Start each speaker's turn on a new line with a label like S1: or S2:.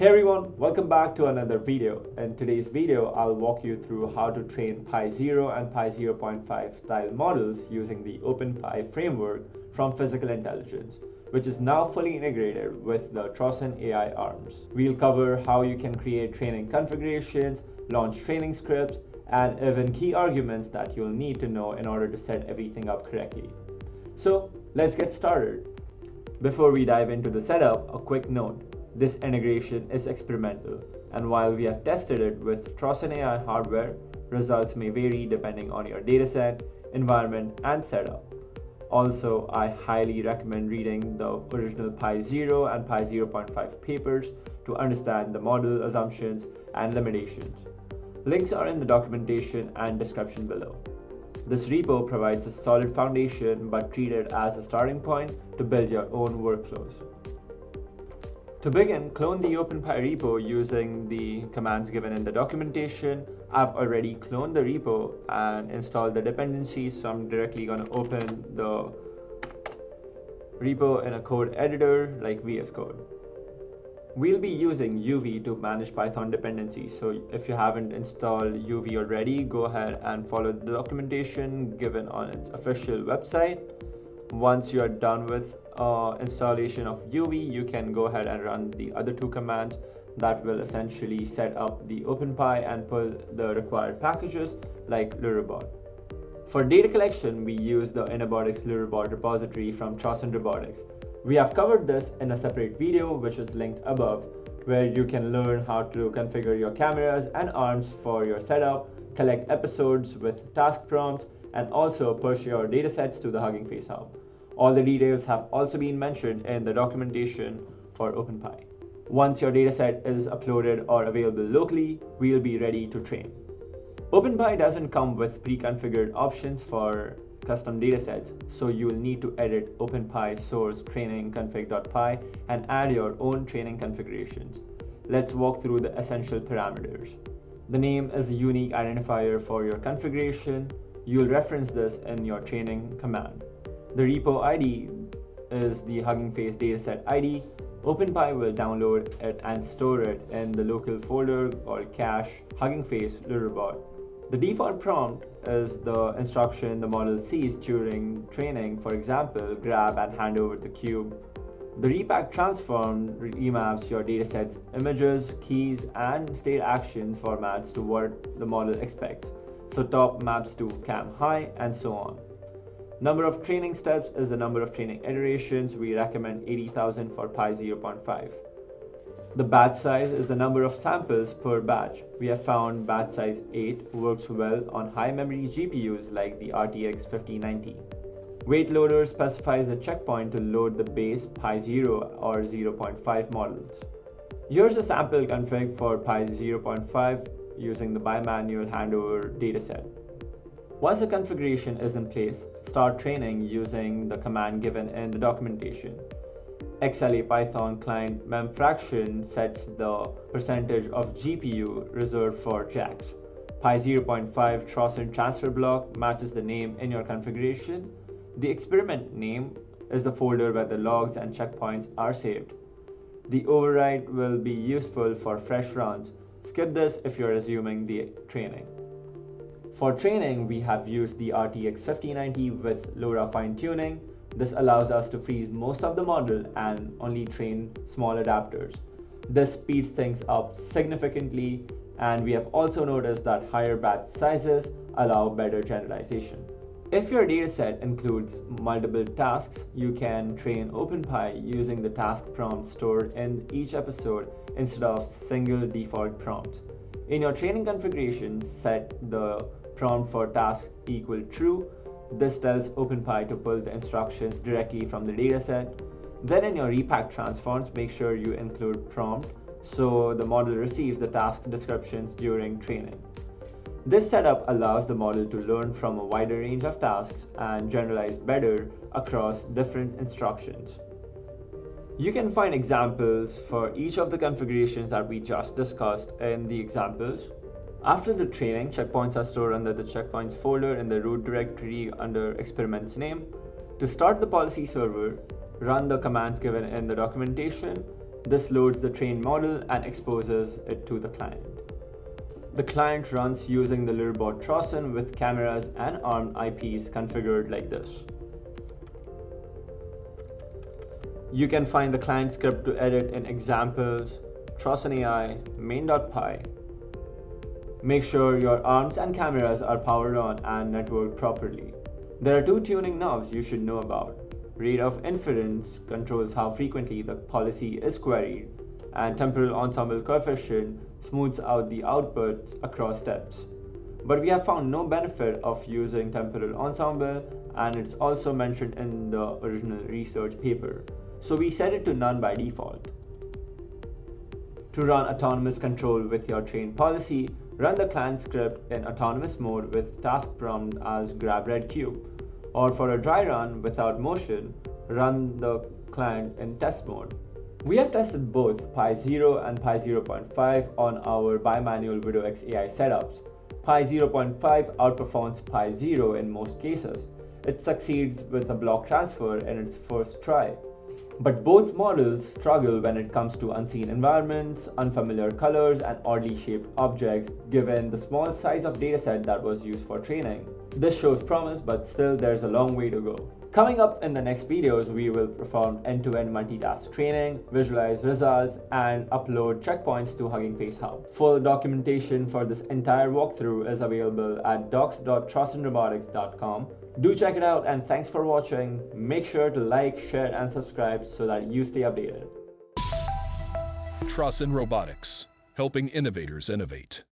S1: Hey everyone, welcome back to another video. In today's video, I'll walk you through how to train Pi-0 and Pi-0.5 style models using the OpenPi framework from Physical Intelligence, which is now fully integrated with the Trossen AI arms. We'll cover how you can create training configurations, launch training scripts, and even key arguments that you'll need to know in order to set everything up correctly. So let's get started. Before we dive into the setup, a quick note. This integration is experimental, and while we have tested it with Trossen AI hardware, results may vary depending on your dataset, environment, and setup. Also, I highly recommend reading the original Pi-0 and Pi-0.5 papers to understand the model assumptions and limitations. Links are in the documentation and description below. This repo provides a solid foundation, but treat it as a starting point to build your own workflows. To begin, clone the OpenPi repo using the commands given in the documentation. I've already cloned the repo and installed the dependencies, so I'm directly going to open the repo in a code editor like VS Code. We'll be using UV to manage Python dependencies, so if you haven't installed UV already, go ahead and follow the documentation given on its official website. Once you're done with installation of UV, you can go ahead and run the other two commands that will essentially set up the OpenPi and pull the required packages like Lurobot. For data collection, we use the Robotics Lurobot repository from Trossen Robotics. We have covered this in a separate video which is linked above, where you can learn how to configure your cameras and arms for your setup, collect episodes with task prompts, and also push your datasets to the Hugging Face Hub. All the details have also been mentioned in the documentation for OpenPi. Once your dataset is uploaded or available locally, we'll be ready to train. OpenPi doesn't come with pre-configured options for custom datasets, so you'll need to edit OpenPi source training config.py and add your own training configurations. Let's walk through the essential parameters. The name is a unique identifier for your configuration. You'll reference this in your training command. The repo ID is the Hugging Face dataset ID. OpenPi will download it and store it in the local folder called cache Hugging Face Lurobot. The default prompt is the instruction the model sees during training, for example, grab and hand over the cube. The repack transform remaps your datasets, images, keys, and state action formats to what the model expects. So top maps to cam high and so on. Number of training steps is the number of training iterations. We recommend 80,000 for Pi-0.5. The batch size is the number of samples per batch. We have found batch size 8 works well on high memory GPUs like the RTX 5090. Weight loader specifies the checkpoint to load the base Pi-0 or 0.5 models. Here's a sample config for Pi-0.5 using the bimanual handover dataset. Once the configuration is in place, start training using the command given in the documentation. XLA Python client mem fraction sets the percentage of GPU reserved for JAX. Pi-0.5 Trossen transfer block matches the name in your configuration. The experiment name is the folder where the logs and checkpoints are saved. The override will be useful for fresh runs. Skip this if you're assuming the training. For training, we have used the RTX 5090 with LoRa fine-tuning. This allows us to freeze most of the model and only train small adapters. This speeds things up significantly, and we have also noticed that higher batch sizes allow better generalization. If your dataset includes multiple tasks, you can train OpenPi using the task prompt stored in each episode instead of single default prompts. In your training configuration, set the prompt for task equal true. This tells OpenPi to pull the instructions directly from the dataset. Then in your repack transforms, make sure you include prompt so the model receives the task descriptions during training. This setup allows the model to learn from a wider range of tasks and generalize better across different instructions. You can find examples for each of the configurations that we just discussed in the examples. After the training, checkpoints are stored under the checkpoints folder in the root directory under experiments name. To start the policy server, run the commands given in the documentation. This loads the trained model and exposes it to the client. The client runs using the little bot Trossen with cameras and ARM IPs configured like this. You can find the client script to edit in examples, Trossen AI, main.py. Make sure your arms and cameras are powered on and networked properly. There are two tuning knobs you should know about. Rate of inference controls how frequently the policy is queried, and temporal ensemble coefficient smooths out the outputs across steps. But we have found no benefit of using temporal ensemble, and it's also mentioned in the original research paper. So we set it to none by default. To run autonomous control with your trained policy, run the client script in autonomous mode with task prompt as grab red cube. Or for a dry run without motion, run the client in test mode. We have tested both Pi-0 and Pi-0.5 on our bimanual Robotics AI setups. Pi-0.5 outperforms Pi-0 in most cases. It succeeds with a block transfer in its first try. But both models struggle when it comes to unseen environments, unfamiliar colors, and oddly shaped objects, given the small size of dataset that was used for training. This shows promise, but still there's a long way to go. Coming up in the next videos, we will perform end-to-end multitask training, visualize results, and upload checkpoints to Hugging Face Hub. Full documentation for this entire walkthrough is available at docs.trossenrobotics.com. Do check it out, and thanks for watching. Make sure to like, share, and subscribe so that you stay updated.
S2: Trossen Robotics, helping innovators innovate.